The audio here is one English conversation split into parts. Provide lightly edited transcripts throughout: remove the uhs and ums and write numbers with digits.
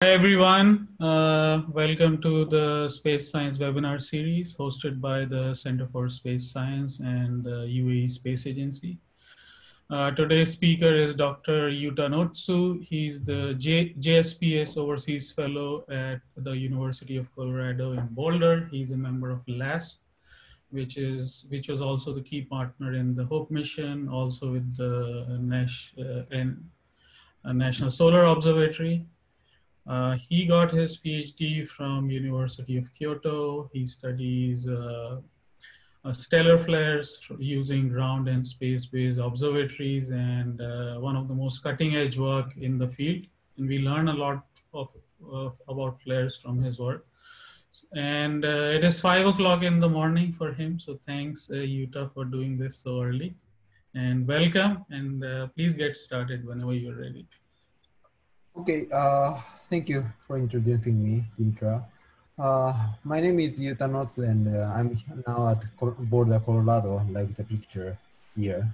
Hi everyone, welcome to the Space Science webinar series hosted by the Center for Space Science and the UAE Space Agency. Today's speaker is Dr. Yuta Notsu. He's the JSPS Overseas Fellow at the University of Colorado in Boulder. He's a member of LASP, which was also the key partner in the HOPE mission, also with the National Solar Observatory. He got his PhD from University of Kyoto. He studies stellar flares using ground and space-based observatories, and one of the most cutting-edge work in the field. And we learn a lot about flares from his work. And it is 5 o'clock in the morning for him. So thanks, Yuta, for doing this so early. And welcome, and please get started whenever you're ready. Okay, thank you for introducing me, Intra. My name is Yuta Notsu, and I'm now at Boulder, Colorado, like the picture here.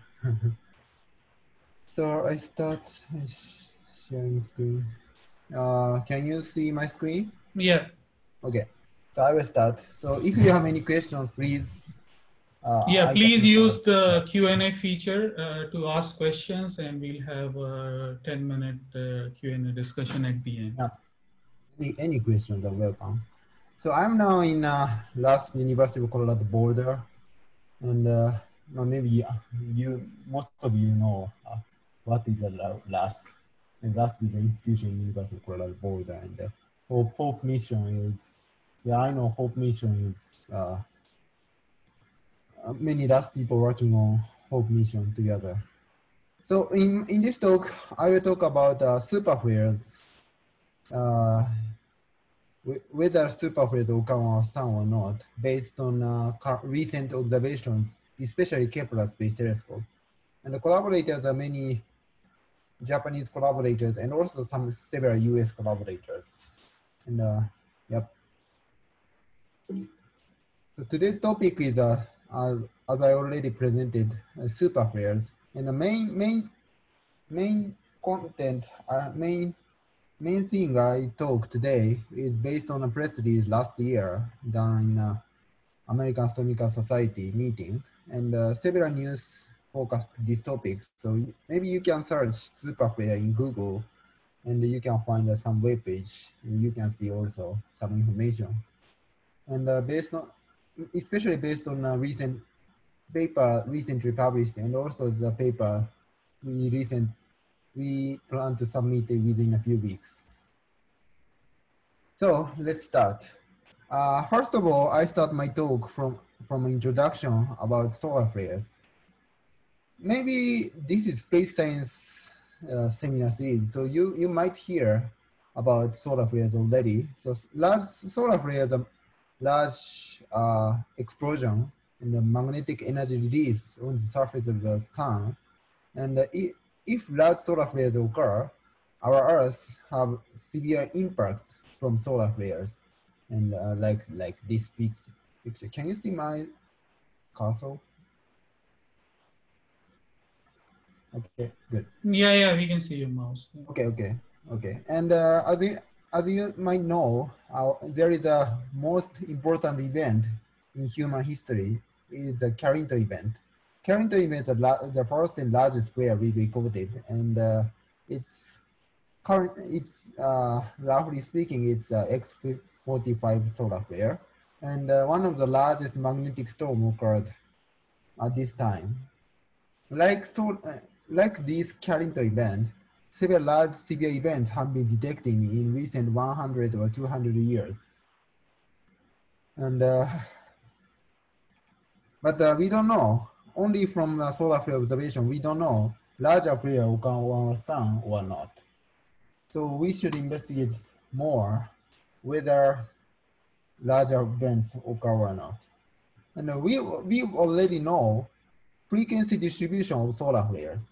So I start sharing screen. Can you see my screen? Yeah. Okay, so I will start. So if you have any questions, please. Please use the Q&A feature to ask questions, and we'll have a 10-minute Q&A discussion at the end. Yeah. Any questions are welcome. So I'm now in LASP, University of Colorado Boulder, and maybe most of you know what is a LASP. And LASP is an institution in University of Colorado Boulder, and the HOPE mission is, I know HOPE mission is many LASP people working on HOPE mission together. So in this talk, I will talk about superflares, whether superflares occur on our sun or not, based on recent observations, especially Kepler Space Telescope. And the collaborators are many Japanese collaborators and also several US collaborators. And yep. So today's topic is, as I already presented, superflares. And the main content, main thing I talk today is based on a press release last year done in American Astronomical Society meeting, and several news focused these topics. So maybe you can search superflare in Google, and you can find some web page. And you can see also some information. And especially based on a recent paper recently published, and also the paper we plan to submit it within a few weeks. So let's start. First of all, I start my talk from introduction about solar flares. Maybe this is space science seminar series, so you might hear about solar flares already. So large solar flares are large explosion in the magnetic energy release on the surface of the sun, and if large solar flares occur, our Earth have severe impact from solar flares, and like this picture. Can you see my cursor? Okay, good. Yeah, we can see your mouse. Okay. And as you might know, there is a most important event in human history is the Carrington event. Carrington event is the first and largest flare we recorded, and it's roughly speaking, it's X45 solar flare, and one of the largest magnetic storm occurred at this time. Like this Carrington event, several large severe events have been detected in recent 100 or 200 years. And but we don't know. Only from solar flare observation, we don't know larger flare occur on our sun or not. So we should investigate more whether larger events occur or not. And we already know frequency distribution of solar flares,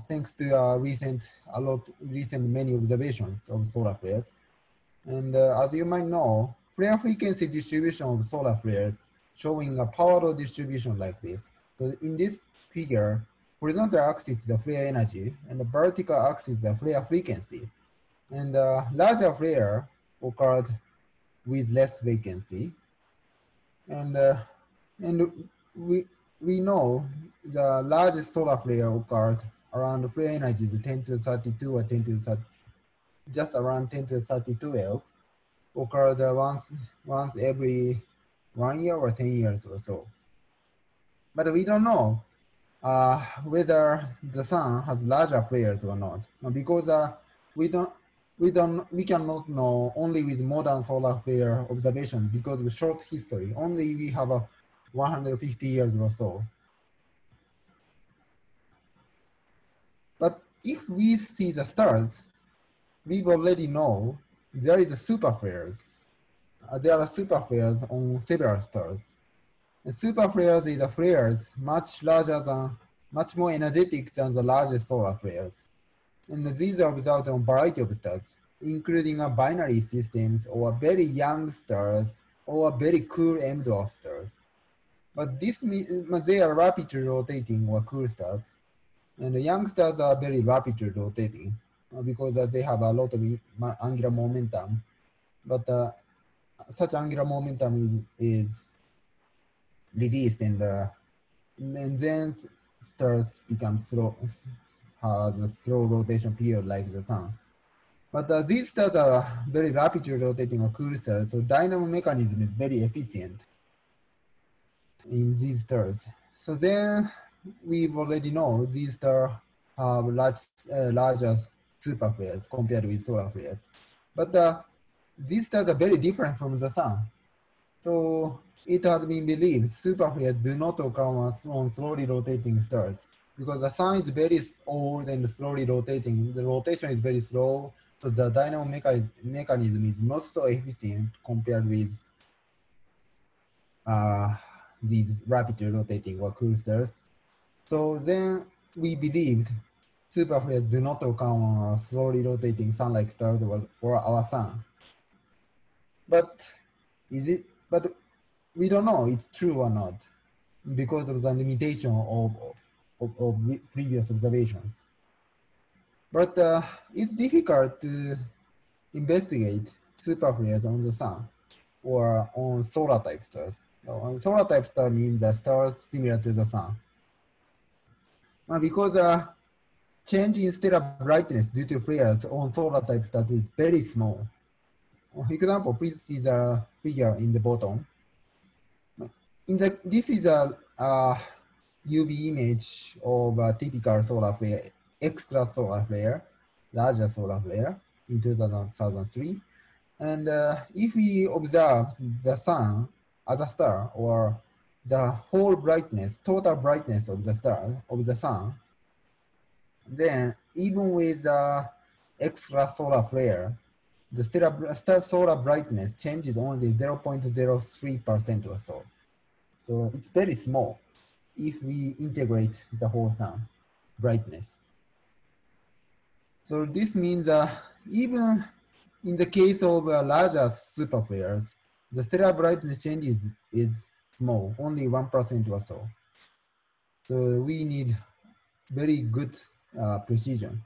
thanks to recent many observations of solar flares. And as you might know, flare frequency distribution of solar flares showing a power law distribution like this. So in this figure, horizontal axis is the flare energy, and the vertical axis is the flare frequency. And larger flare occurred with less frequency. And we we know the largest solar flare occurred around flare energies 10 to the 32 or 10 to the 30, just around 10 to the 32 occurred once every 1 year or 10 years or so. But we don't know whether the sun has larger flares or not, because we cannot know only with modern solar flare observation because of short history. Only we have a 150 years or so. But if we see the stars, we already know there is a super flares. There are super flares on several stars. And super flares is a flares much larger than, much more energetic than the largest solar flares. And these are observed on a variety of stars, including binary systems or very young stars or very cool M-dwarf stars. But this means they are rapidly rotating or cool stars. And the young stars are very rapidly rotating because they have a lot of angular momentum. But such angular momentum is released and then stars become slow, has a slow rotation period like the sun. But these stars are very rapidly rotating or cool stars, so dynamo mechanism is very efficient in these stars. So then we already know these stars have larger super flares compared with solar flares. But these stars are very different from the sun. So it has been believed super flares do not occur on slowly rotating stars because the sun is very old and slowly rotating. The rotation is very slow, so the dynamo mechanism is not so efficient compared with these rapidly rotating or cool stars. So then we believed super flares do not occur on slowly rotating sun-like stars or our sun. But we don't know it's true or not because of the limitation of previous observations. But it's difficult to investigate super flares on the sun or on solar type stars. On solar type star means the stars similar to the sun. Because change in stellar brightness due to flares on solar type stars is very small. For example, please see the figure in the bottom. This is a UV image of a typical solar flare, extra solar flare, larger solar flare in 2003. And if we observe the sun as a star or the whole brightness, total brightness of the star, of the sun, then even with the extra solar flare, the star solar brightness changes only 0.03% or so. So it's very small if we integrate the whole sun brightness. So this means even in the case of larger super flares, the stellar brightness change is small, only 1% or so. So we need very good precision.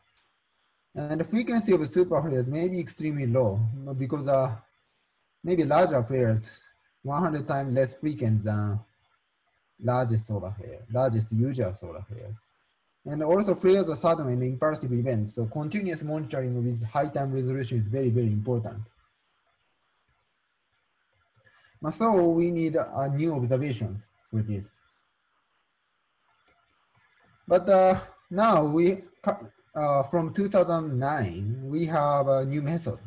And the frequency of super flares may be extremely low because maybe larger flares 100 times less frequent than largest solar flare, largest usual solar flares. And also flares are sudden and impulsive events, so continuous monitoring with high time resolution is very, very important. So we need new observations for this. But now from 2009, we have a new method.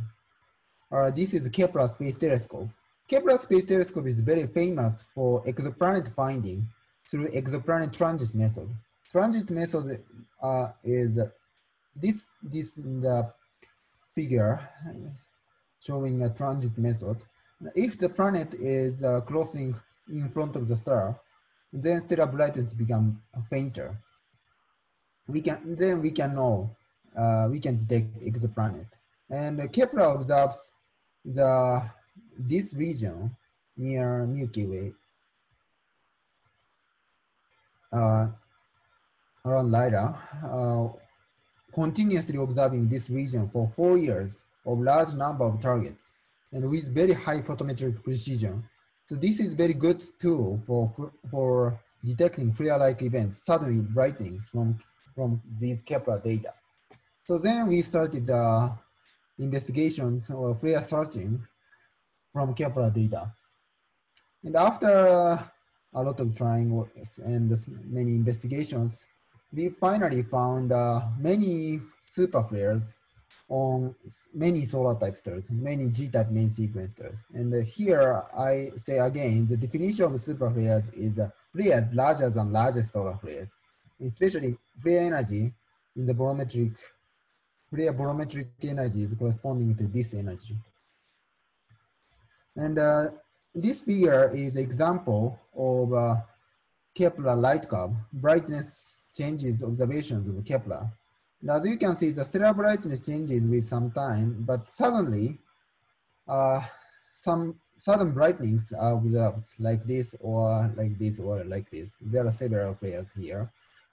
This is Kepler Space Telescope. Kepler Space Telescope is very famous for exoplanet finding through exoplanet transit method. Transit method is this in the figure showing a transit method. If the planet is crossing in front of the star, then stellar brightness become fainter. We can know we can detect exoplanet. And Kepler observes this region near Milky Way around LIDAR, continuously observing this region for 4 years of large number of targets and with very high photometric precision. So this is very good tool for detecting flare-like events, sudden brightenings from these Kepler data. So then we started investigations or flare searching from Kepler data. And after a lot of trying and many investigations, we finally found many superflares on many solar type stars, many G-type main sequence stars. And here I say again, the definition of superflares is flares larger than largest solar flares, especially flare energy in the barometric, flare barometric energy is corresponding to this energy. And this figure is an example of Kepler light curve, brightness changes observations of Kepler. And as you can see, the stellar brightness changes with some time, but suddenly some sudden brightenings are observed like this or like this or like this. There are several flares here.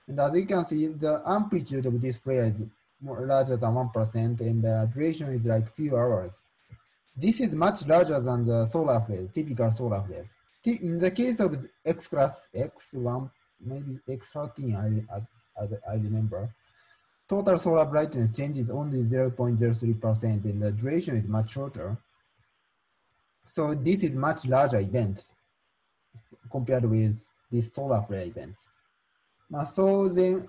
And as you can see, the amplitude of this flare is more larger than 1% and the duration is like few hours. This is much larger than the solar flares, typical solar flares. In the case of X class X1, maybe X13, I remember, total solar brightness changes only 0.03% and the duration is much shorter. So this is much larger event compared with these solar flare events. Now, so then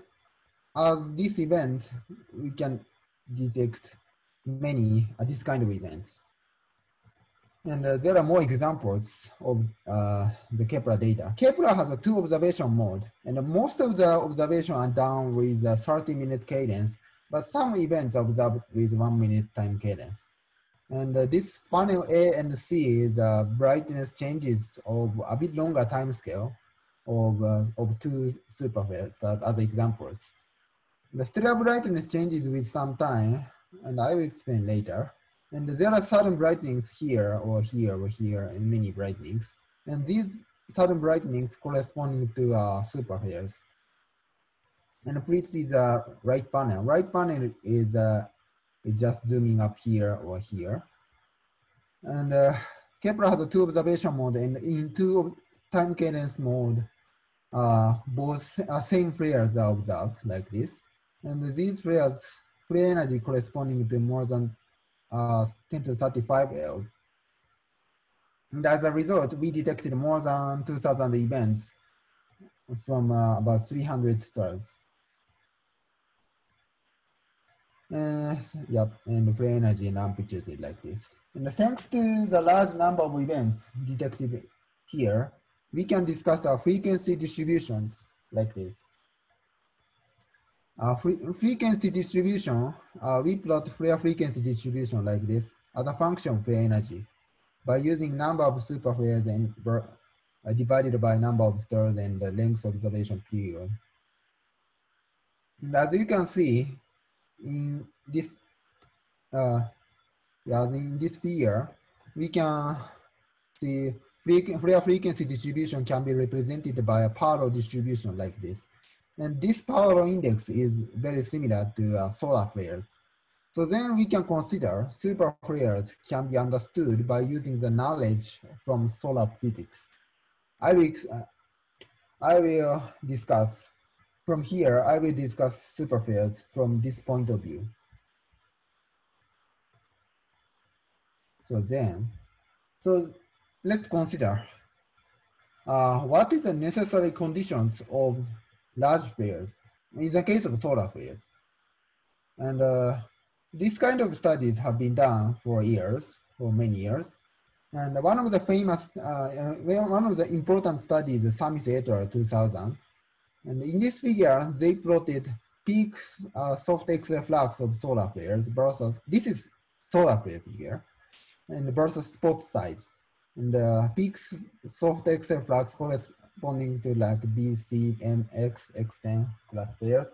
as this event, we can detect many this kind of events. And there are more examples of the Kepler data. Kepler has a 2 observation mode, and most of the observations are done with a 30-minute cadence, but some events are observed with 1 minute time cadence. And this panel A and C is brightness changes of a bit longer time scale of 2 superflares as examples. The stellar brightness changes with some time, and I will explain later. And there are sudden brightenings here or here or here, and many brightenings. And these sudden brightenings corresponding to superflares. And please see the right panel. Right panel is just zooming up here or here. And Kepler has a 2 observation mode, and in 2 time cadence mode, both same flares are observed like this. And these flares, flare energy corresponding to more than 10 to 35 L. And as a result, we detected more than 2,000 events from about 300 stars. Yep, and flare energy and amplitude is like this. And thanks to the large number of events detected here, we can discuss our frequency distributions like this. Frequency distribution, we plot flare frequency distribution like this as a function of flare energy by using number of superflares and divided by number of stars and the length of observation period. And as you can see in this, in this figure, we can see flare frequency distribution can be represented by a parallel distribution like this. And this parallel index is very similar to solar flares. So then we can consider superflares can be understood by using the knowledge from solar physics. I will discuss, from here, I will discuss superflares from this point of view. So let's consider what is the necessary conditions of large flares in the case of solar flares. And this kind of studies have been done for many years. And one of the famous, one of the important studies is Samis et al. 2000. And in this figure, they plotted peak soft X-ray flux of solar flares versus, this is solar flare figure, and versus spot size. And the peak soft X-ray flux corresponding to like BC, MX, X10 class flares,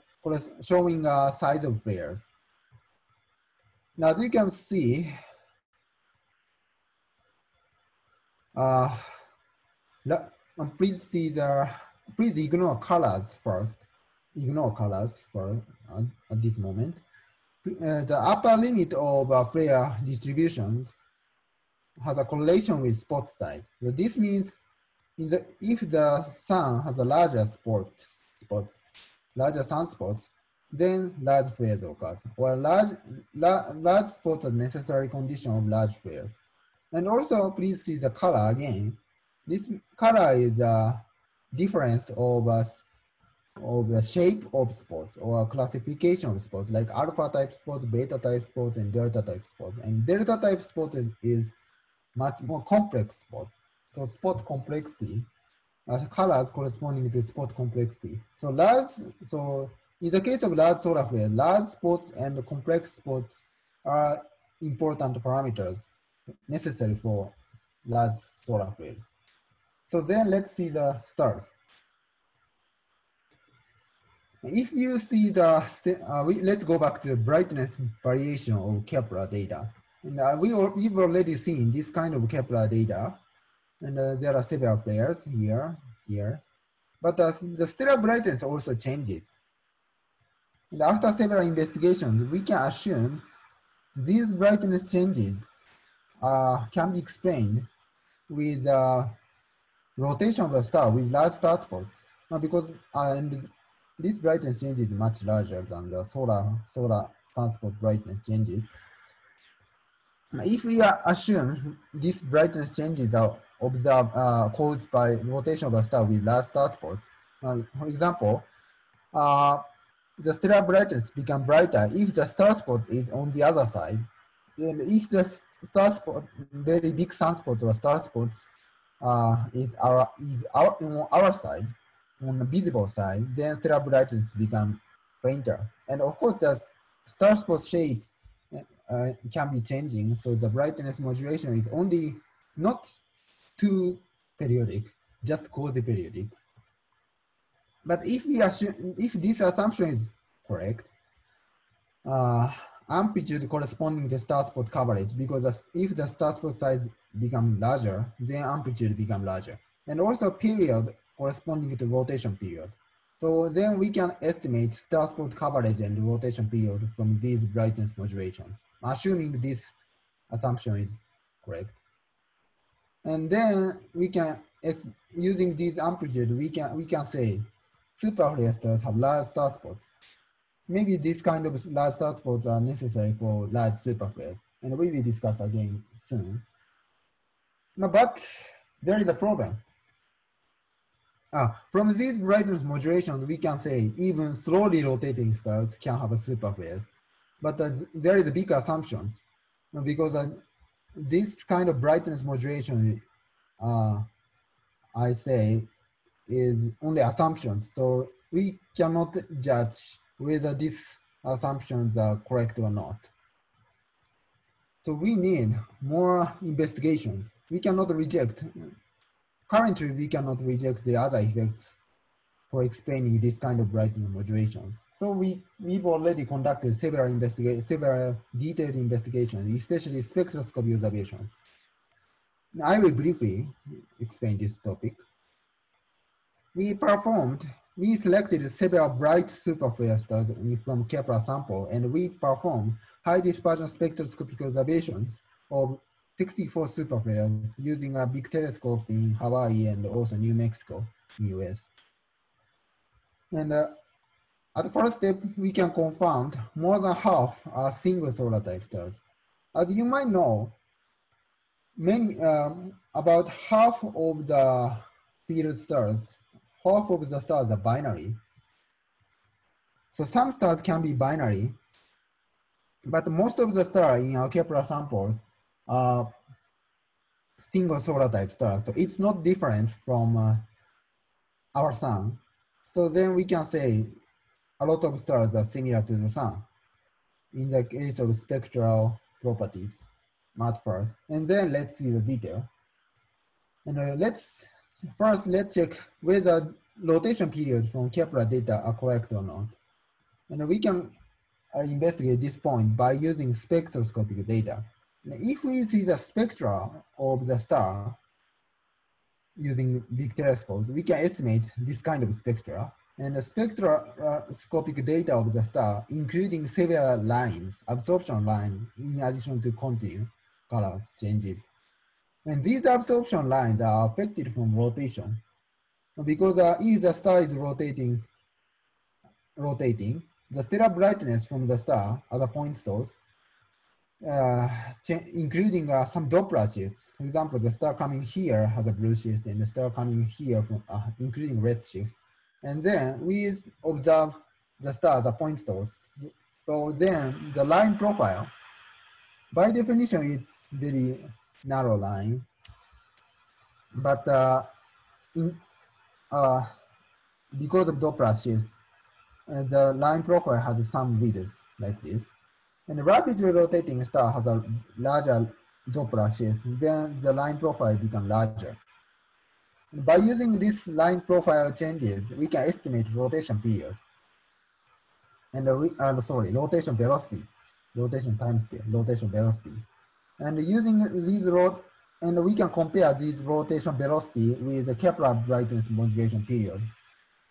showing size of flares. Now, as you can see, please ignore colors first. Ignore colors for at this moment. the upper limit of flare distributions has a correlation with spot size. So this means if the sun has a larger larger sunspots, then large flares occurs, or large spots are necessary condition of large flares. And also, please see the color again. This color is a difference of the shape of spots or classification of spots, like alpha type spots, beta type spots, and delta type spots. And delta type spot is much more complex spot. So spot complexity, colors corresponding to spot complexity. So in the case of large solar flare, large spots and complex spots are important parameters necessary for large solar flares. So then let's see the stars. If you see let's go back to the brightness variation of Kepler data. And we've already seen this kind of Kepler data. And there are several flares here. But the stellar brightness also changes. And after several investigations, we can assume these brightness changes can be explained with rotation of the star with large star spots, because and this brightness change is much larger than the solar sunspot brightness changes. If we assume these brightness changes are caused by rotation of a star with large star spots, for example, the stellar brightness become brighter if the star spot is on the other side. And if the star spot, very big sunspots or star spots is on our side, on the visible side, then stellar brightness become fainter. And of course, the star spot shape can be changing, so the brightness modulation is only not too periodic, just quasi-periodic. But if we assume, if this assumption is correct, amplitude corresponding to star spot coverage, because if the star spot size become larger, then amplitude become larger. And also period corresponding to rotation period. So then we can estimate star spot coverage and rotation period from these brightness modulations, assuming this assumption is correct. And then we can, using this amplitude, we can say superflare stars have large star spots. Maybe this kind of large star spots are necessary for large superflares, and we will discuss again soon. No, but there is a problem. From these brightness modulations, we can say even slowly rotating stars can have a superflares, but there is a big assumptions, because this kind of brightness modulation, I say, is only assumptions. So we cannot judge whether these assumptions are correct or not. So we need more investigations. We cannot reject. Currently, we cannot reject the other effects for explaining this kind of brightness modulations. So we've already conducted several detailed investigations, especially spectroscopy observations. Now, I will briefly explain this topic. We selected several bright superflare stars from Kepler sample, and we performed high dispersion spectroscopic observations of 64 superflares using big telescopes in Hawaii and also New Mexico in US. And at the first step, we can confirm more than half are single solar type stars. As you might know, about half of the field stars, half of the stars are binary. So some stars can be binary, but most of the stars in our Kepler samples are single solar type stars. So it's not different from our sun. So then we can say a lot of stars are similar to the sun in the case of spectral properties at first. And then let's see the detail. And let's check whether rotation periods from Kepler data are correct or not. And we can investigate this point by using spectroscopic data. Now, if we see the spectra of the star using big telescopes, we can estimate this kind of spectra. And the spectroscopic data of the star, including several lines, absorption lines, in addition to continuous colors changes. And these absorption lines are affected from rotation because if the star is rotating, the stellar brightness from the star as a point source, including some Doppler shifts. For example, the star coming here has a blue shift and the star coming here from including red shift. And then we observe the star as a point source. So then the line profile, by definition, it's very narrow line. But because of Doppler shifts, the line profile has some width like this. And a rapidly rotating star has a larger Doppler shift, then the line profile becomes larger. And by using this line profile changes, we can estimate rotation period. And rotation velocity, rotation timescale, rotation velocity. And using these and we can compare these rotation velocity with the Kepler brightness modulation period,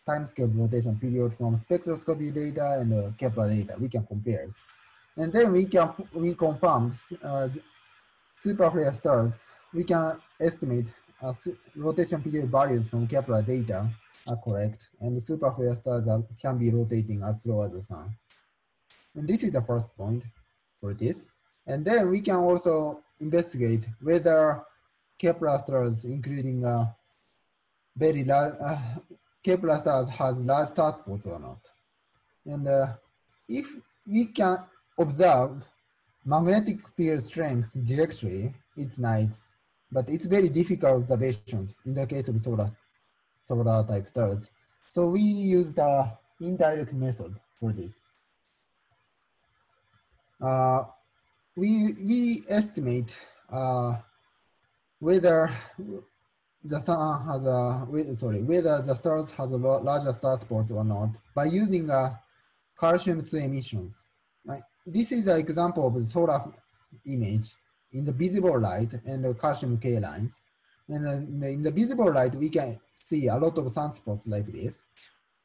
timescale rotation period from spectroscopy data and Kepler data. We can compare. And then we confirm superflare stars. We can estimate rotation period values from Kepler data are correct, and the superflare stars can be rotating as slow as the sun. And this is the first point for this. And then we can also investigate whether Kepler stars, including very large, Kepler stars has large star spots or not. And if we can observe magnetic field strength directly, it's nice, but it's very difficult observations in the case of solar type stars. So we use the indirect method for this. We estimate whether the star has whether the stars has a larger star spot or not by using calcium-2 emissions. This is an example of the solar image in the visible light and the calcium K lines. And in the visible light, we can see a lot of sunspots like this.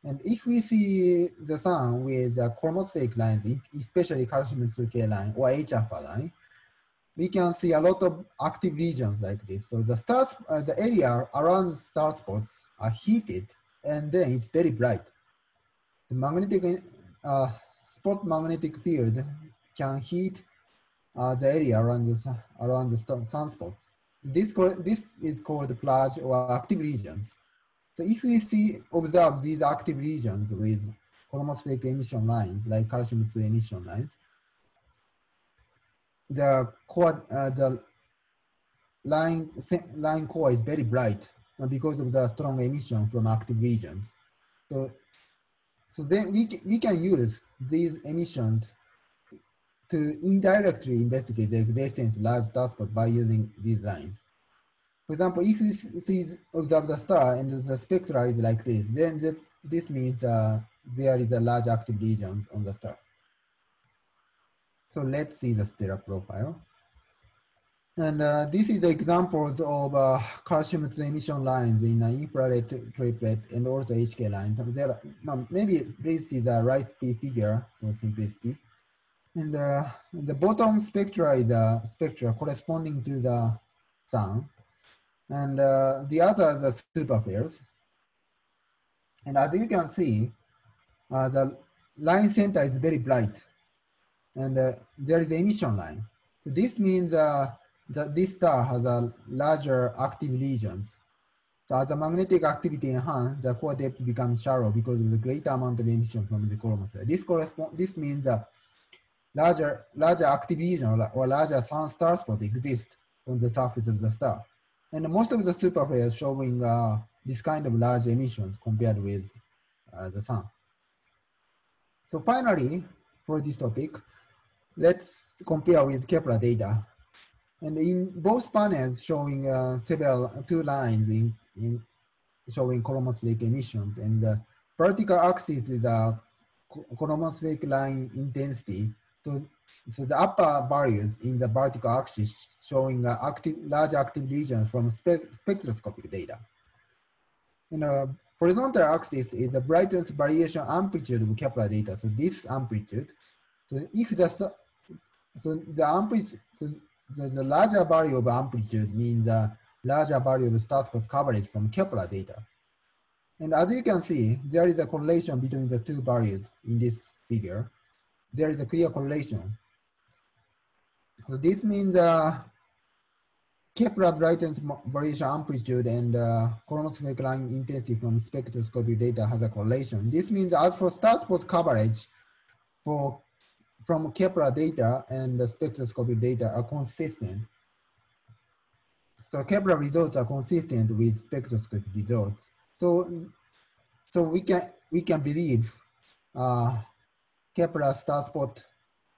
And if we see the sun with chromospheric lines, especially calcium-2 K line or H alpha line, we can see a lot of active regions like this. So the stars, the area around the star spots are heated, and then it's very bright. The magnetic spot magnetic field can heat the area around the sunspots. This is called plage or active regions. So if we observe these active regions with chromospheric emission lines like calcium-2 emission lines, the line core is very bright because of the strong emission from active regions. So then we can use these emissions to indirectly investigate the existence of large star spots by using these lines. For example, if we observe the star and the spectra is like this, then this means there is a large active region on the star. So let's see the stellar profile. And this is the examples of calcium-2 emission lines in infrared triplet and also HK lines. Maybe this is a right P figure for simplicity. And the bottom spectra is a spectra corresponding to the sun. And the other are the superflares. And as you can see, the line center is very bright. And there is an emission line. This means that this star has a larger active regions. So as the magnetic activity enhances, the core depth becomes shallow because of the greater amount of emission from the chromosphere. This means that larger active region or larger star spot exist on the surface of the star. And most of the superflares showing this kind of large emissions compared with the sun. So finally, for this topic, let's compare with Kepler data. And in both panels showing two lines in showing chromospheric emissions, and the vertical axis is a chromospheric line intensity. So the upper values in the vertical axis showing large active regions from spectroscopic data. And horizontal axis is the brightness variation amplitude of Kepler data. So this amplitude. So if the amplitude, the larger value of amplitude means a larger value of star spot coverage from Kepler data. And as you can see, there is a correlation between the two values in this figure. There is a clear correlation. So this means Kepler brightness variation amplitude and chronospheric line intensity from spectroscopic data has a correlation. This means as for star spot coverage from Kepler data and the spectroscopic data are consistent. So Kepler results are consistent with spectroscopic results. So we can believe Kepler star spot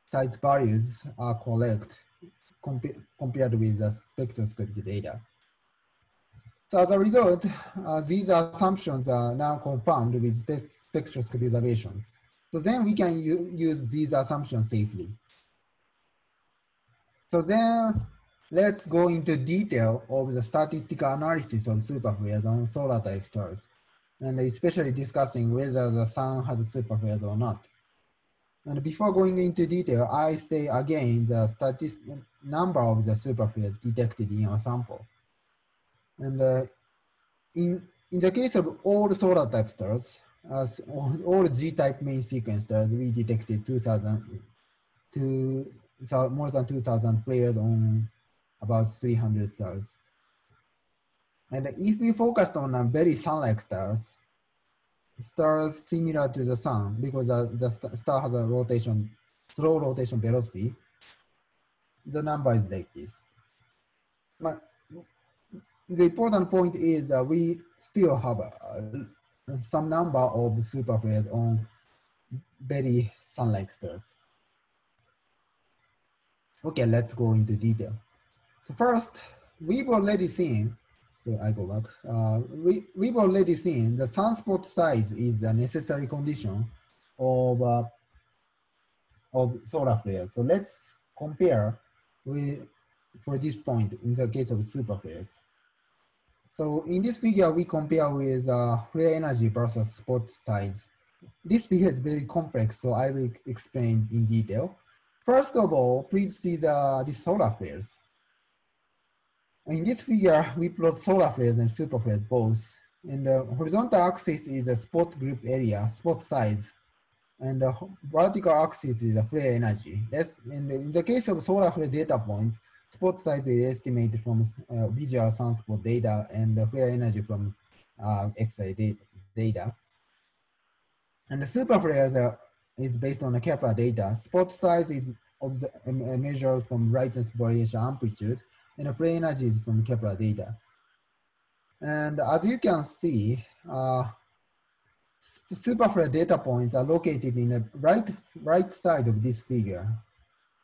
size values are correct compared with the spectroscopic data. So as a result, these assumptions are now confirmed with spectroscopic observations. So then we can use these assumptions safely. So then let's go into detail of the statistical analysis of superflares on solar type stars, and especially discussing whether the sun has superflares or not. And before going into detail, I say again the number of the superflares detected in a sample. And in the case of all solar type stars, as all G-type main sequence stars, we detected more than 2,000 flares on about 300 stars. And if we focused on very sun-like stars similar to the sun, because the star has a slow rotation velocity, the number is like this. But the important point is that we still have some number of superflares on very sun-like stars. Okay, let's go into detail. So first, we've already seen, so I go back. We've already seen the sunspot size is a necessary condition of solar flares. So let's compare for this point in the case of superflares. So in this figure, we compare with flare energy versus spot size. This figure is very complex, so I will explain in detail. First of all, please see the solar flares. In this figure, we plot solar flares and superflares both. And the horizontal axis is the spot group area, spot size. And the vertical axis is the flare energy. And in the case of solar flare data points, spot size is estimated from visual sunspot data and the flare energy from X-ray data. And the superflares is based on the Kepler data. Spot size is measured from brightness variation amplitude, and the flare energy is from Kepler data. And as you can see, superflare data points are located in the right side of this figure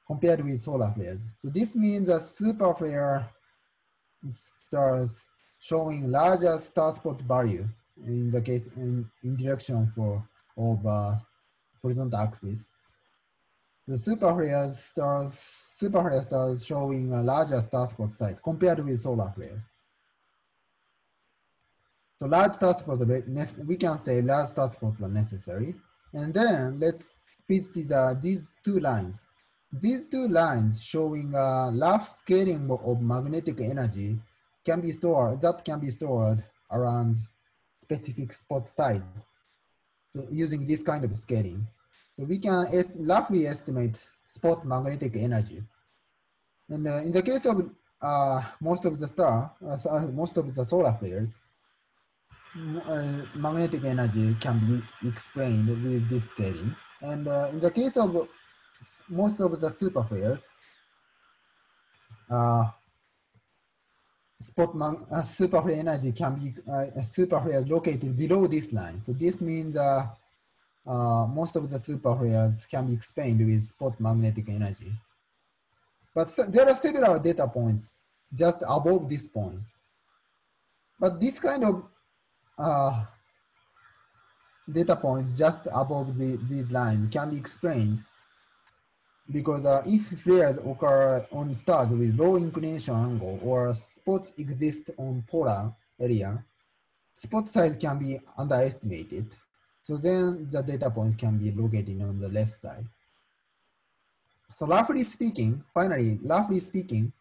compared with solar flares. So this means that superflare stars showing larger star spot value in the case in direction of horizontal axis. The superflare stars showing a larger star spot size compared with solar flares. So large star spots we can say large star spots are necessary. And then let's fit these two lines. These two lines showing a rough scaling of magnetic energy can be stored around specific spot size. So using this kind of scaling. So we can roughly estimate spot magnetic energy. And in the case of most of the solar flares, magnetic energy can be explained with this scaling. And in the case of most of the superflares, superflare energy can be superflares located below this line. So this means most of the superflares can be explained with spot magnetic energy. But there are several data points just above this point. But this kind of data points just above these lines can be explained because if flares occur on stars with low inclination angle or spots exist on polar area, spot size can be underestimated. So then the data points can be located on the left side. So roughly speaking, finally, roughly speaking,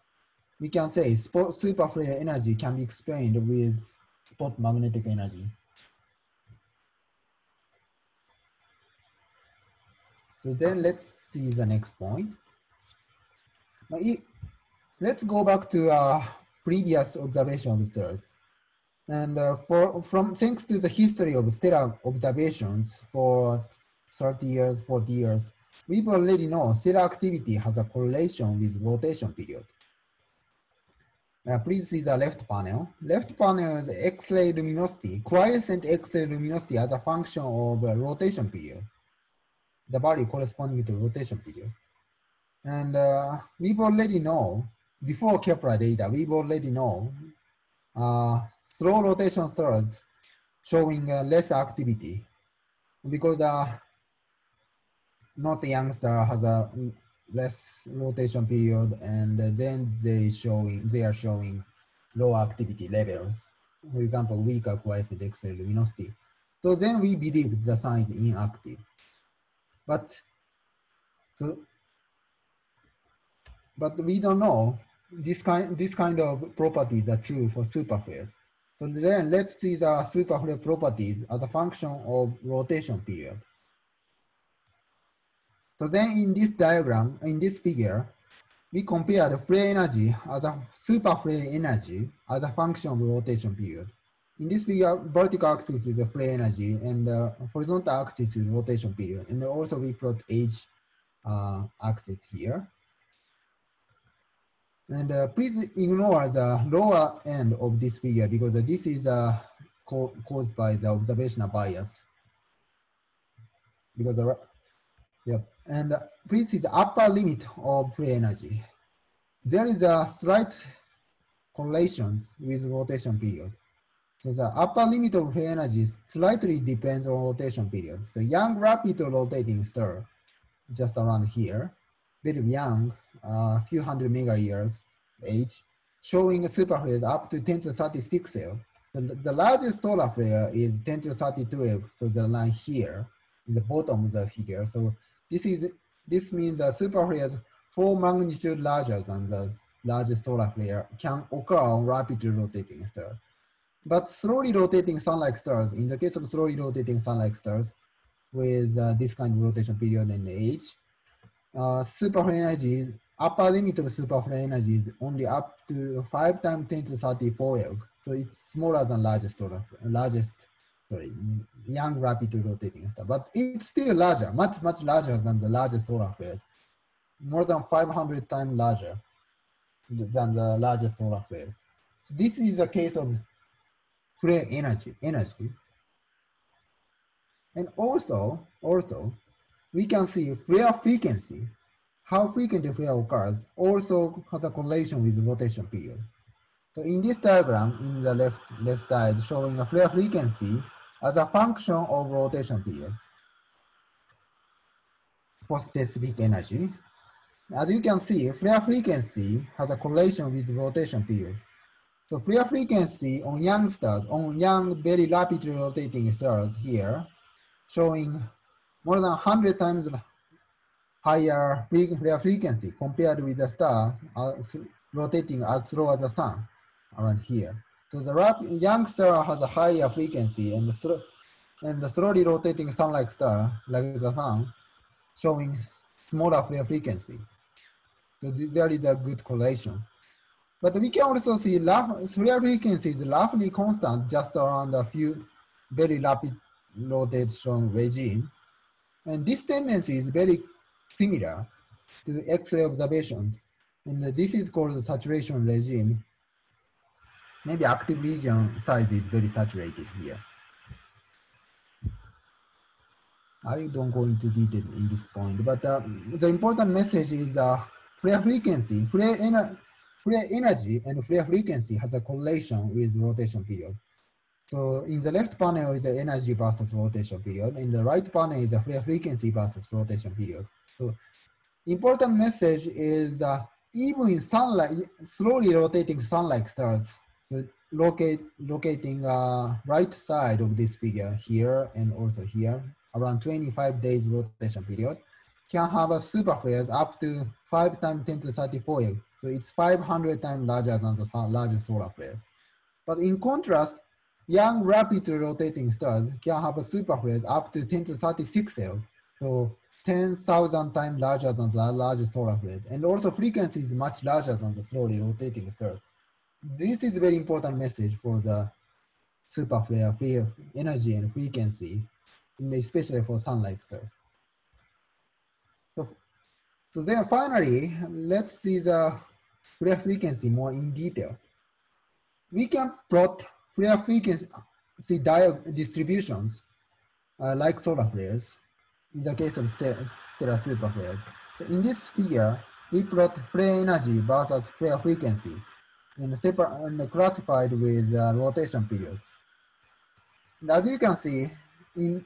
we can say spot superflare energy can be explained with spot magnetic energy. So then let's see the next point. Now, let's go back to previous observation of stars. And thanks to the history of stellar observations for 30 years, 40 years, we've already know stellar activity has a correlation with rotation period. Please see the left panel. Left panel is X-ray luminosity, quiescent X-ray luminosity as a function of rotation period, the value corresponding to rotation period. And we've already know, before Kepler data, we've already know slow rotation stars showing less activity because not young star has a less rotation period, and then they are showing low activity levels. For example, weaker quiescent X-ray luminosity. So then we believe the sun is inactive. But we don't know this kind of properties are true for superflares. So then let's see the superflare properties as a function of rotation period. So then in this diagram, in this figure, we compare the flare energy as a superflare energy as a function of rotation period. In this figure, vertical axis is the flare energy and the horizontal axis is rotation period. And also we plot age axis here. And please ignore the lower end of this figure because this is caused by the observational bias. Because and please see the upper limit of flare energy. There is a slight correlation with rotation period. So the upper limit of flare energy slightly depends on rotation period. So young rapid rotating star, just around here, very young, few hundred mega years age, showing superflares up to 10 to 36 L. The largest solar flare is 10 to 32 L, so the line here, in the bottom of the figure. So this means that superflares 4 magnitude larger than the largest solar flare can occur on rapidly rotating stars. But slowly rotating sun-like stars, in the case of slowly rotating sun-like stars with this kind of rotation period and age, superflare energy, upper limit of superflare energy is only up to 5 times 10 to 34 L. So it's smaller than young rapidly rotating star, but it's still larger, much larger than the largest solar flares, more than 500 times larger than the largest solar flares. So this is a case of flare energy. And also, we can see flare frequency. How frequently flare occurs also has a correlation with rotation period. So in this diagram, in the left side, showing a flare frequency as a function of rotation period for specific energy. As you can see, flare frequency has a correlation with rotation period. So flare frequency on young stars, on young, very rapidly rotating stars here, showing more than 100 times higher flare frequency compared with a star rotating as slow as the sun around here. So the young star has a higher frequency and the slowly rotating sun-like star, like the sun, showing smaller flare frequency. So there is a good correlation. But we can also see flare frequency is roughly constant just around a few very rapid rotation regime. And this tendency is very similar to X-ray observations. And this is called the saturation regime. Maybe active region size is very saturated here. I don't go into detail in this point, but the important message is flare frequency, flare energy and flare frequency has a correlation with rotation period. So in the left panel is the energy versus rotation period. In the right panel is the flare frequency versus rotation period. So important message is even in slowly rotating sun-like stars, locating right side of this figure here and also here, around 25 days rotation period, can have a superflares up to 5 times 10 to the 34. So it's 500 times larger than the largest solar flares. But in contrast, young rapidly rotating stars can have a superflares up to 10 to the 36 L. So 10,000 times larger than the largest solar flares. And also frequency is much larger than the slowly rotating stars. This is a very important message for the superflare free energy and frequency, especially for sun-like stars. So then finally, let's see the flare frequency more in detail. We can plot flare frequency distributions like solar flares in the case of stellar superflares. So in this figure, we plot flare energy versus flare frequency and classified with rotation period. And as you can see, in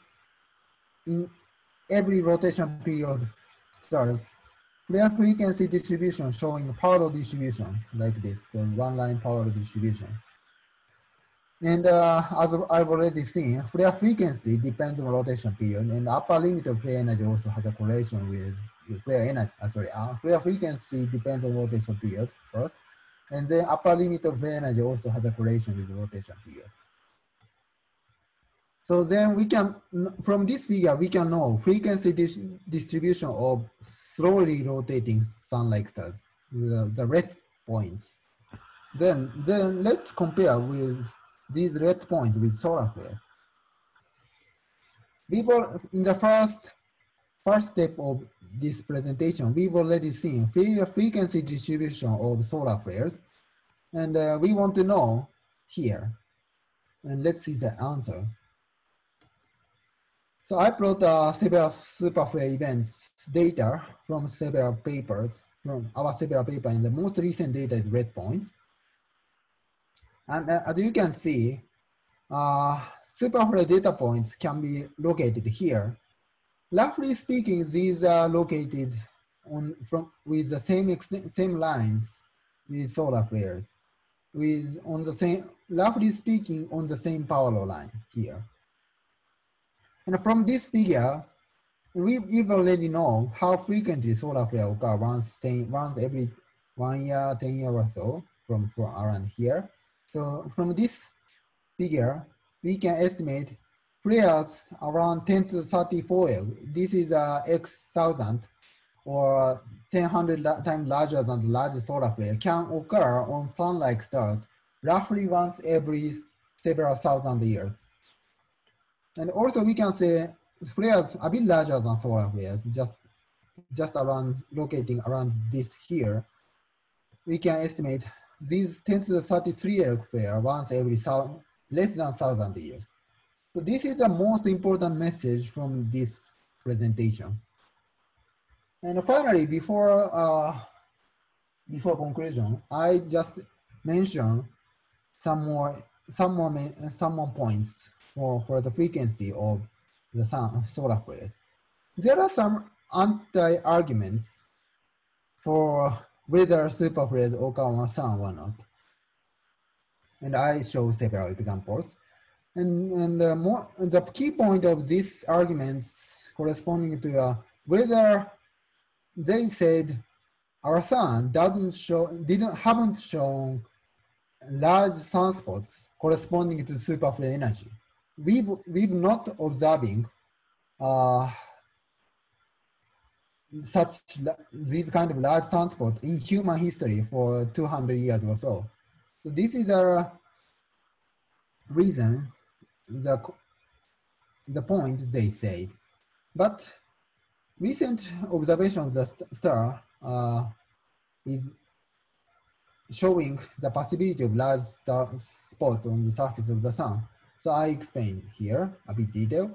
every rotation period stars, flare frequency distribution showing power distributions like this, so one line power distributions. And as I've already seen, flare frequency depends on rotation period, and upper limit of flare energy also has a correlation with flare energy. Flare frequency depends on rotation period first, and then upper limit of flare energy also has a correlation with rotation period. So then we can, from this figure, we can know frequency distribution of slowly rotating sun-like stars, the red points. Then let's compare with these red points with solar flares. In the first step of this presentation, we've already seen frequency distribution of solar flares, and we want to know here. And let's see the answer. So I plot several superflare events data from several papers, from our several paper, and the most recent data is red points. And as you can see, superflare data points can be located here. Roughly speaking, these are located with the same lines with solar flares, roughly speaking, on the same power line here. And from this figure, we've already know how frequently solar flare occur once every 1 year, 10 years or so from around here. So from this figure, we can estimate flares around 10 to the 34. This is X thousand or 1,000 times larger than the largest solar flare can occur on sun-like stars roughly once every several thousand years. And also we can say flares a bit larger than solar flares, just around locating around this here. We can estimate these 10 to the 33 flare once every less than 1,000 years. So this is the most important message from this presentation. And finally, before conclusion, I just mention some more points for the frequency of the solar flares. There are some anti-arguments for whether superflares occur on sun or not. And I show several examples. And the key point of these arguments corresponding to whether they said our sun haven't shown large sunspots corresponding to superflare energy. We've not observing these kind of large sunspots in human history for 200 years or so. So this is a reason, the point they said. But recent observation of the star is showing the possibility of large star spots on the surface of the sun. So I explain here a bit detail.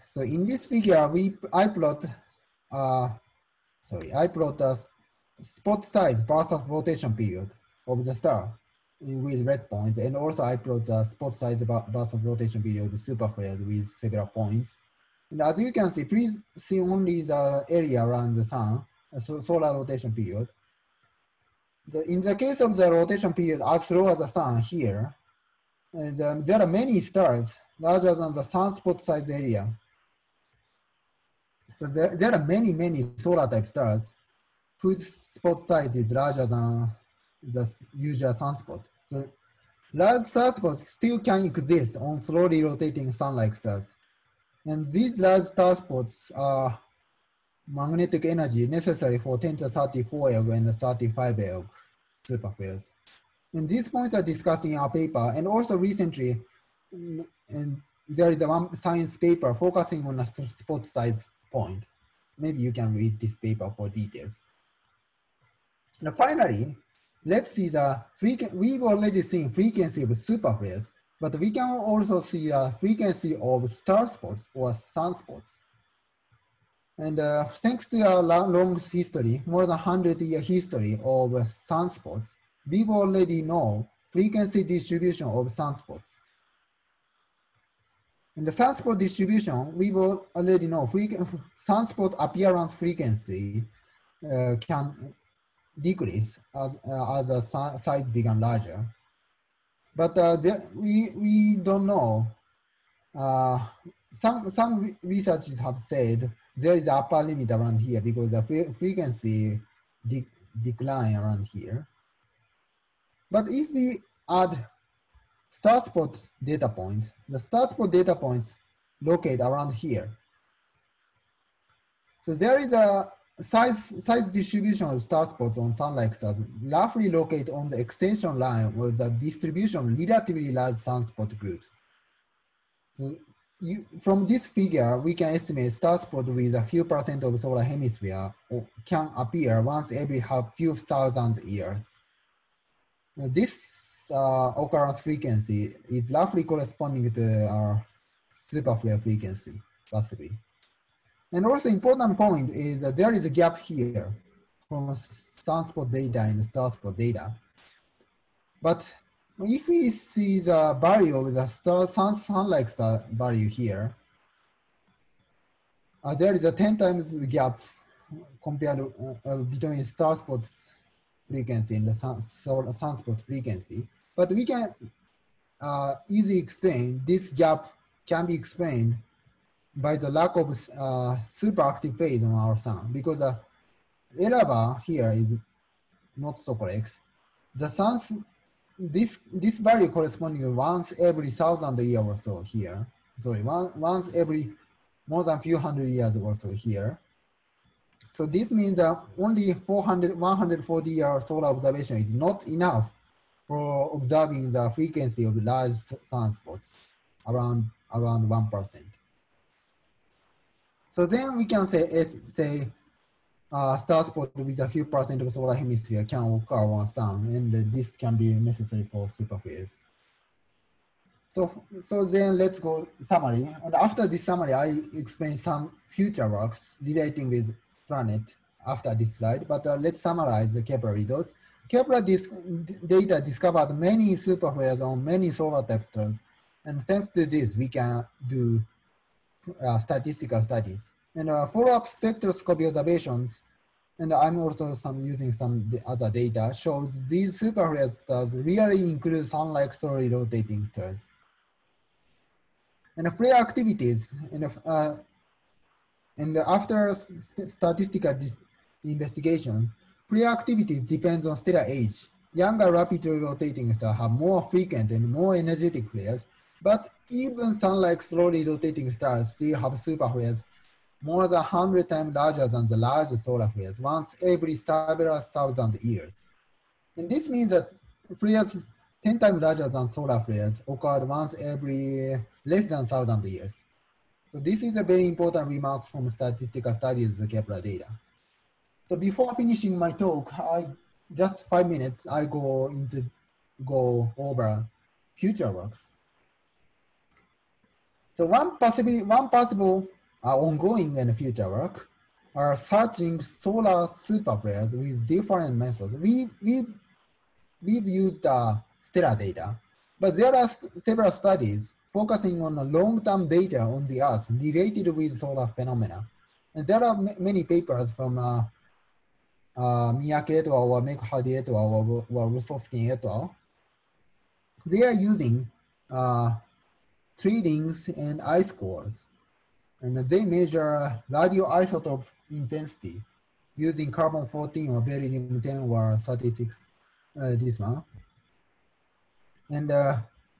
So in this figure, I plot a spot size versus rotation period of the star with red points, and also I plot the spot size versus rotation period with superflares with several points. And as you can see, please see only the area around the sun, so solar rotation period. In the case of the rotation period as slow as the sun here, there are many stars larger than the sunspot size area. So there are many solar type stars whose spot size is larger than the usual sunspot. So large sunspots still can exist on slowly rotating sun-like stars. And these large star spots are magnetic energy necessary for 10 to the 34 EOG and 35 EOG superflares. And these points are discussed in our paper, and also recently, and there is one science paper focusing on a spot size point. Maybe you can read this paper for details. Now finally, let's see the frequency. We've already seen frequency of superflares, but we can also see the frequency of star spots or sunspots. And thanks to our long history, more than 100-year history of sunspots, we already know frequency distribution of sunspots. In the sunspot distribution, we will already know sunspot appearance frequency can decrease as the size become larger. But we don't know. Some researchers have said there is an upper limit around here because the frequency decline around here. But if we add star spot data points, the star spot data points locate around here. So there is a size distribution of star spots on sun-like stars roughly locate on the extension line with the distribution of relatively large sunspot groups. So from this figure, we can estimate star spot with a few percent of solar hemisphere can appear once every few thousand years. Now, this occurrence frequency is roughly corresponding to our superflare frequency, possibly. And also important point is that there is a gap here from sunspot data and star spot data. But if we see the value of the sun-like star value here, there is a 10 times gap compared between star spots frequency and the sunspot frequency. But we can easily explain this gap can be explained by the lack of superactive phase on our sun, because the error bar here is not so correct. The sun's this value corresponding once every 1,000 years or so here. Sorry, once every more than few hundred years or so here. So this means that only 140-year solar observation is not enough for observing the frequency of large sunspots around 1%. So then we can say star spot with a few percent of solar hemisphere can occur on sun, and this can be necessary for superflares. So then let's go summary. And after this summary, I explain some future works relating with planet after this slide, but let's summarize the Kepler results. Kepler data discovered many superflares on many solar type stars. And thanks to this, we can do statistical studies. And follow-up spectroscopy observations, and I'm also using some other data, shows these superflare stars really include sun-like slowly rotating stars. And flare activities, and after statistical investigation, flare activities depends on stellar age. Younger rapidly rotating stars have more frequent and more energetic flares, but even sun-like slowly rotating stars still have superflares more than 100 times larger than the largest solar flares once every several thousand years. And this means that flares 10 times larger than solar flares occurred once every less than 1,000 years. So this is a very important remark from statistical studies of the Kepler data. So before finishing my talk, just 5 minutes, I go over future works. So one possible ongoing and future work are searching solar superflares with different methods. We've used stellar data, but there are several studies focusing on long-term data on the Earth related with solar phenomena. And there are many papers from Miyake et al. Or Meghadi et al. Or Rusovsky et al. They are using 3 rings and ice cores. And they measure radioisotope intensity using carbon-14 or beryllium-10 or 36, this one. And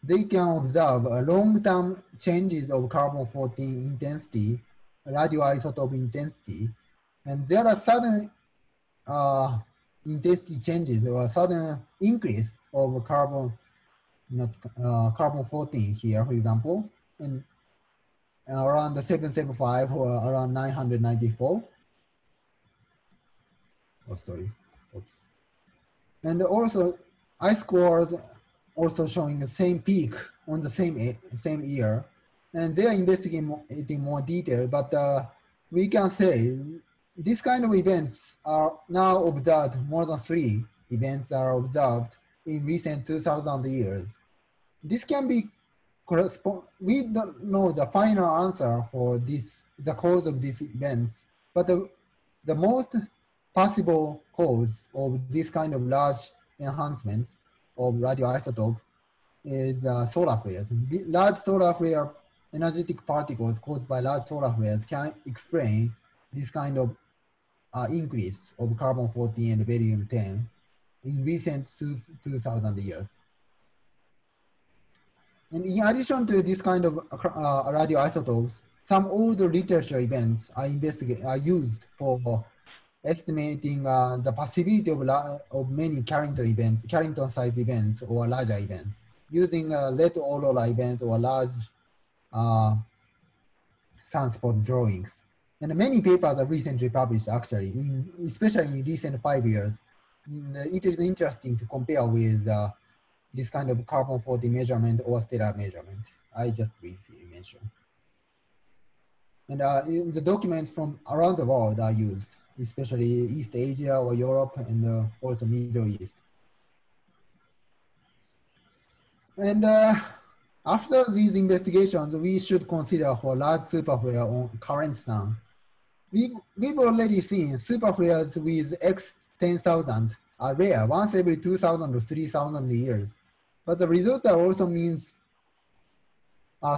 they can observe long-term changes of carbon-14 intensity, radioisotope intensity. And there are sudden intensity changes or sudden increase of carbon, not carbon-14 here, for example, and around the 775 or around 994. Oh, sorry. Oops. And also, ice cores also showing the same peak on the same year, and they are investigating more detail. But we can say this kind of events are now observed. More than 3 events are observed in recent 2,000 years. This can be we don't know the final answer for this, the cause of these events, but the most possible cause of this kind of large enhancements of radioisotope is solar flares. Large solar flare energetic particles caused by large solar flares can explain this kind of increase of carbon-14 and beryllium-10 in recent 2,000 years. And in addition to this kind of radioisotopes, some older literature events are used for estimating the possibility of many Carrington-sized events or larger events, using red aurora events or large sunspot drawings. And many papers are recently published, actually, especially in recent 5 years. It is interesting to compare with this kind of carbon-14 measurement or stellar measurement I just briefly mentioned. And the documents from around the world are used, especially East Asia or Europe and also Middle East. And after these investigations, we should consider for large superflare on current sun. We've already seen superflares with X 10,000 are rare, once every 2,000 to 3,000 years. But the results are also means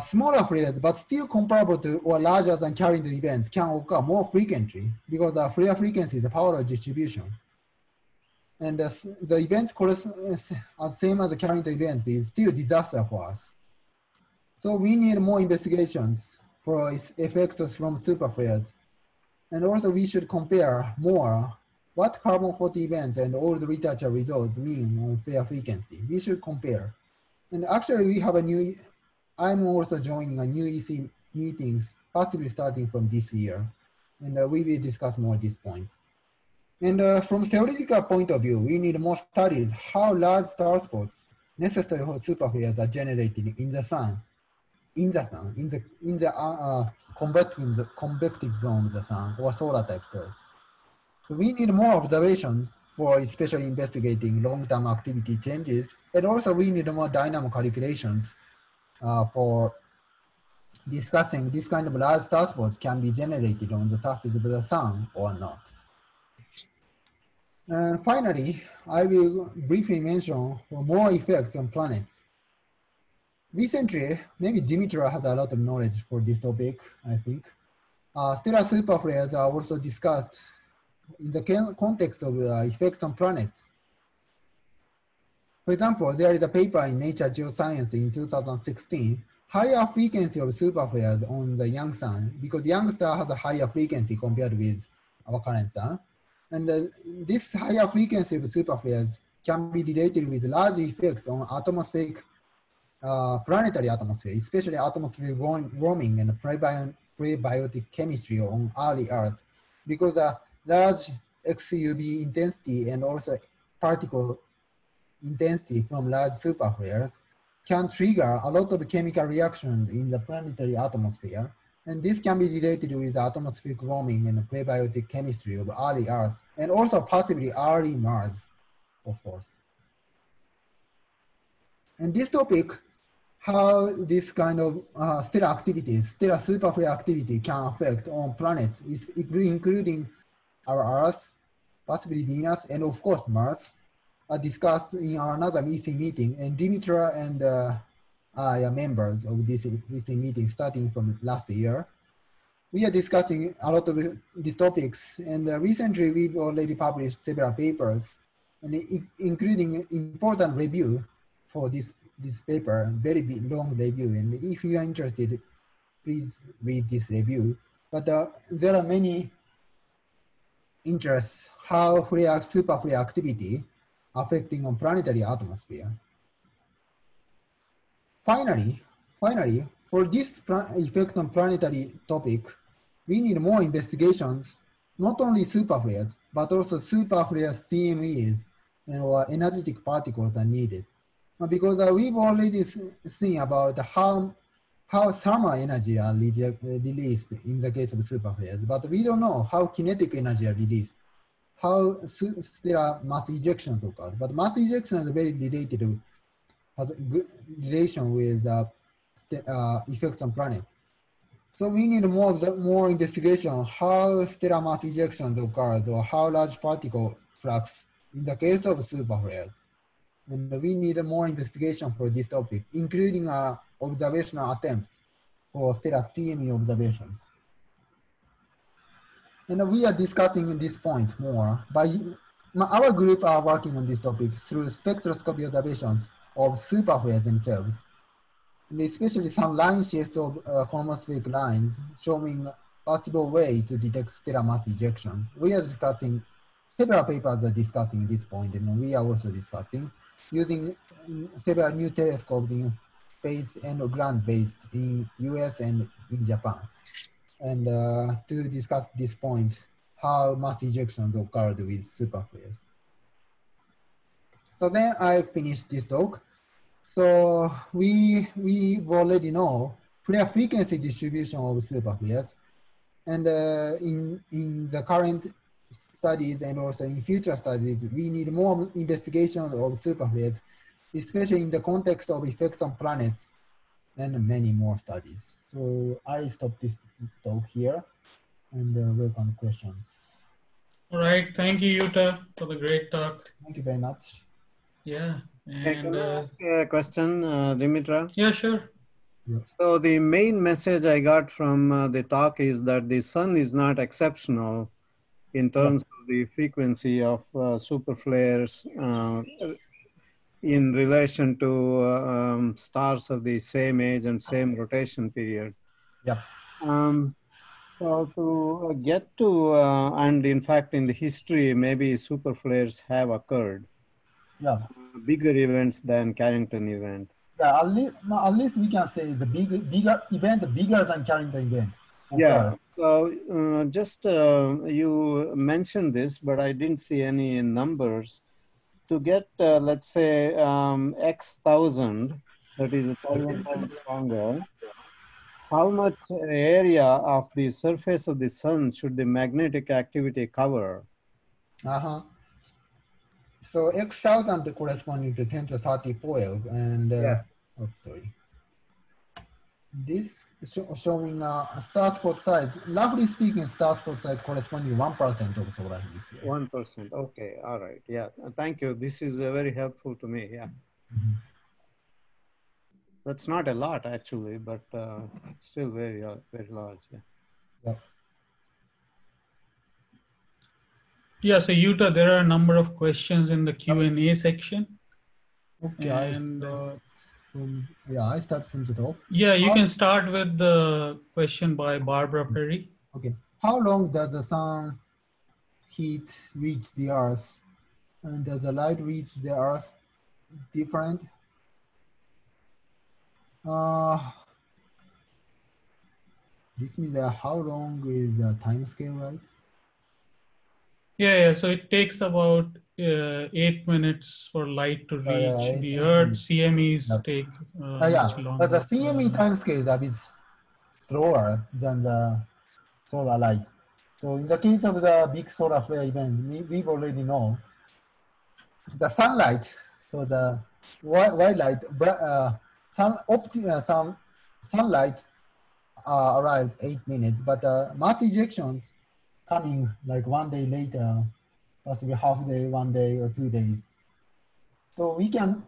smaller flares, but still comparable to or larger than Carrington events can occur more frequently because the flare frequency is a power distribution. And the events same as the Carrington events is still disaster for us. So we need more investigations for its effects from superflares. And also we should compare more what carbon-14 events and all the literature results mean on flare frequency. We should compare. And actually we have I'm also joining a new EC meetings, possibly starting from this year. And we will discuss more at this point. And from theoretical point of view, we need more studies how large star spots necessary for superflares are generated in the sun, in the convective zone of the sun or solar type stars. So we need more observations for especially investigating long-term activity changes. And also we need more dynamo calculations for discussing this kind of large star spots can be generated on the surface of the sun or not. And finally, I will briefly mention more effects on planets. Recently, maybe Dimitra has a lot of knowledge for this topic, I think. Stellar superflares are also discussed in the context of effects on planets. For example, there is a paper in Nature Geoscience in 2016, higher frequency of superflares on the young sun, because young star has a higher frequency compared with our current sun. And this higher frequency of superflares can be related with large effects on atmospheric, planetary atmosphere, especially atmospheric warming and prebiotic chemistry on early Earth, because large XUV intensity and also particle intensity from large superflares can trigger a lot of chemical reactions in the planetary atmosphere. And this can be related with atmospheric warming and prebiotic chemistry of early Earth, and also possibly early Mars, of course. And this topic, how this kind of stellar superflare activity can affect on planets, including our Earth, possibly Venus, and of course Mars, are discussed in another EC meeting. And Dimitra and are members of this EC meeting starting from last year. We are discussing a lot of these topics, and recently we've already published several papers, and including important review for this paper, very big, long review. And if you are interested, please read this review. But there are many interests how superflare activity affecting on planetary atmosphere. Finally, for this effect on planetary topic, we need more investigations, not only superflares, but also superflare CMEs and or energetic particles are needed. Because we've already seen about how thermal energy are released in the case of superflares, but we don't know how kinetic energy are released, how stellar mass ejections occur. But mass ejection is very related, has a good relation with effects on planets. So we need more investigation how stellar mass ejections occur or how large particle flux in the case of superflares. And we need more investigation for this topic, including observational attempts for stellar CME observations. And we are discussing this point more. Our group are working on this topic through spectroscopy observations of superflares themselves, and especially some line shifts of chromospheric lines showing possible way to detect stellar mass ejections. We are discussing, several papers are discussing this point, and we are also discussing using several new telescopes in space and ground-based in US and in Japan. And to discuss this point, how mass ejections occurred with superflares. So then I finished this talk. So we already know flare frequency distribution of superflares, and in the current studies and also in future studies, we need more investigation of superflares, especially in the context of effects on planets, and many more studies. So I stop this talk here, and welcome questions. All right, thank you, Yuta, for the great talk. Thank you very much. Yeah, can I ask a question, Dimitra? Yeah, sure. Yeah. So the main message I got from the talk is that the sun is not exceptional in terms of the frequency of superflares in relation to stars of the same age and same rotation period. Yeah. So to get to, and in fact in the history, maybe superflares have occurred. Yeah. Bigger events than Carrington event. Yeah, at least we can say it's a bigger event, bigger than Carrington event. Okay. Yeah. So just you mentioned this, but I didn't see any numbers. To get, let's say, X thousand, that is 1,000 times stronger, how much area of the surface of the sun should the magnetic activity cover? So X,000 corresponding to 10 to 34, and yeah. Oh, sorry. This showing star spot size. Roughly speaking, star spot size corresponding 1% of solar hemisphere. 1%. Okay. All right. Yeah. Thank you. This is very helpful to me. Yeah. That's not a lot actually, but still very large. Yeah. Yeah, so Yuta, there are a number of questions in the Q&A section. Okay, and, I start from the top. Yeah, you can start with the question by Barbara Perry. Okay, how long does the sun heat reach the Earth, and does the light reach the Earth different? This means how long is the time scale, right? Yeah, so it takes about 8 minutes for light to reach the Earth. CMEs take much longer. But the CME time scale is a bit slower than the solar light. So in the case of the big solar flare event, we already know the sunlight, so the white light, sunlight arrived 8 minutes, but mass ejections coming like 1 day later, possibly half day, 1 day, or 2 days. So we can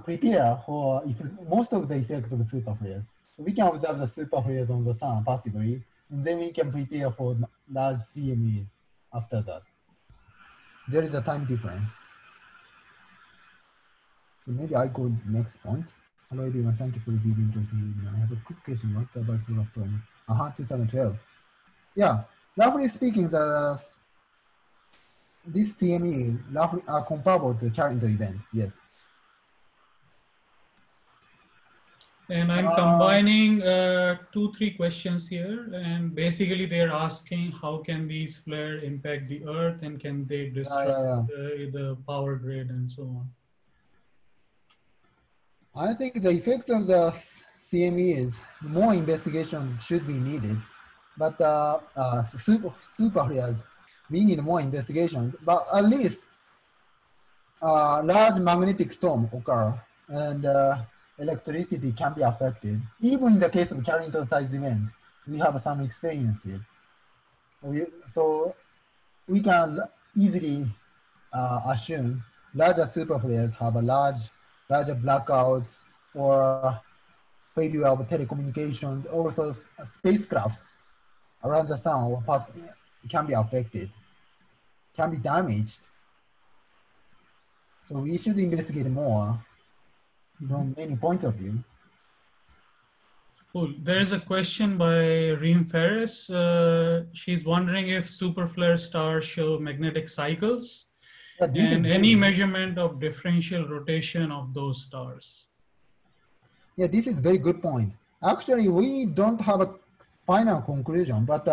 prepare for most of the effects of superflares. We can observe the superflares on the sun possibly, and then we can prepare for large CMEs after that. There is a time difference. So maybe I go next point. Hello everyone, thank you for this interesting. I have a quick question. What about solar storm? 2012. Yeah, roughly speaking, this CME roughly are comparable to the current event. Yes. And I'm combining 2-3 questions here, and basically they're asking how can these flares impact the Earth, and can they disrupt the power grid and so on. I think the effects of the CMEs, more investigations should be needed, but superflares, we need more investigations. But at least large magnetic storm occur, and electricity can be affected. Even in the case of Carrington-sized event, we have some experience here. So we can easily assume larger superflares have a larger blackouts or failure of telecommunications. Also, spacecrafts around the sun can be affected, can be damaged. So we should investigate more from many points of view. Cool. There is a question by Reem Ferris. She's wondering if superflare stars show magnetic cycles and any measurement of differential rotation of those stars. Yeah, this is a very good point. Actually, we don't have a final conclusion, but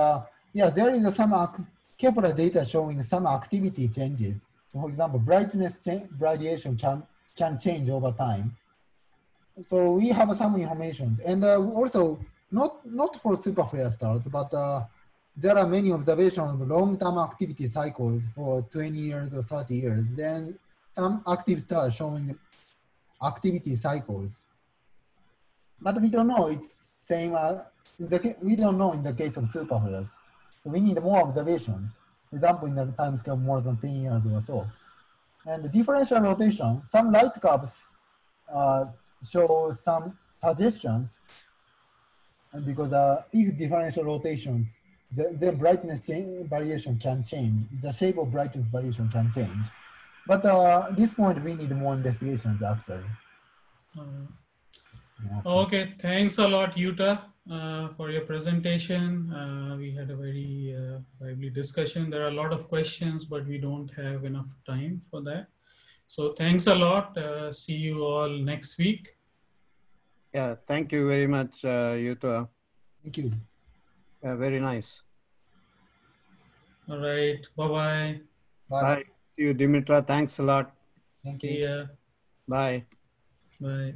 yeah, there is some Kepler data showing some activity changes. For example, brightness radiation can change over time. So we have some information, and also not for superflare stars, but there are many observations of long-term activity cycles for 20 years or 30 years. Then some active stars showing activity cycles, but we don't know. It's same. We don't know in the case of superflares. So we need more observations. For example, in the time scale more than 10 years or so. And the differential rotation, some light curves show some suggestions, and because if differential rotations, the brightness variation can change. The shape of brightness variation can change. But at this point, we need more investigations actually. Okay, thanks a lot, Yuta, for your presentation. We had a very lively discussion. There are a lot of questions, but we don't have enough time for that. So thanks a lot. See you all next week. Yeah, thank you very much, Yuta. Thank you. Very nice. All right. Bye-bye. Bye. See you, Dimitra. Thanks a lot. Thank you. See ya. Bye. Bye.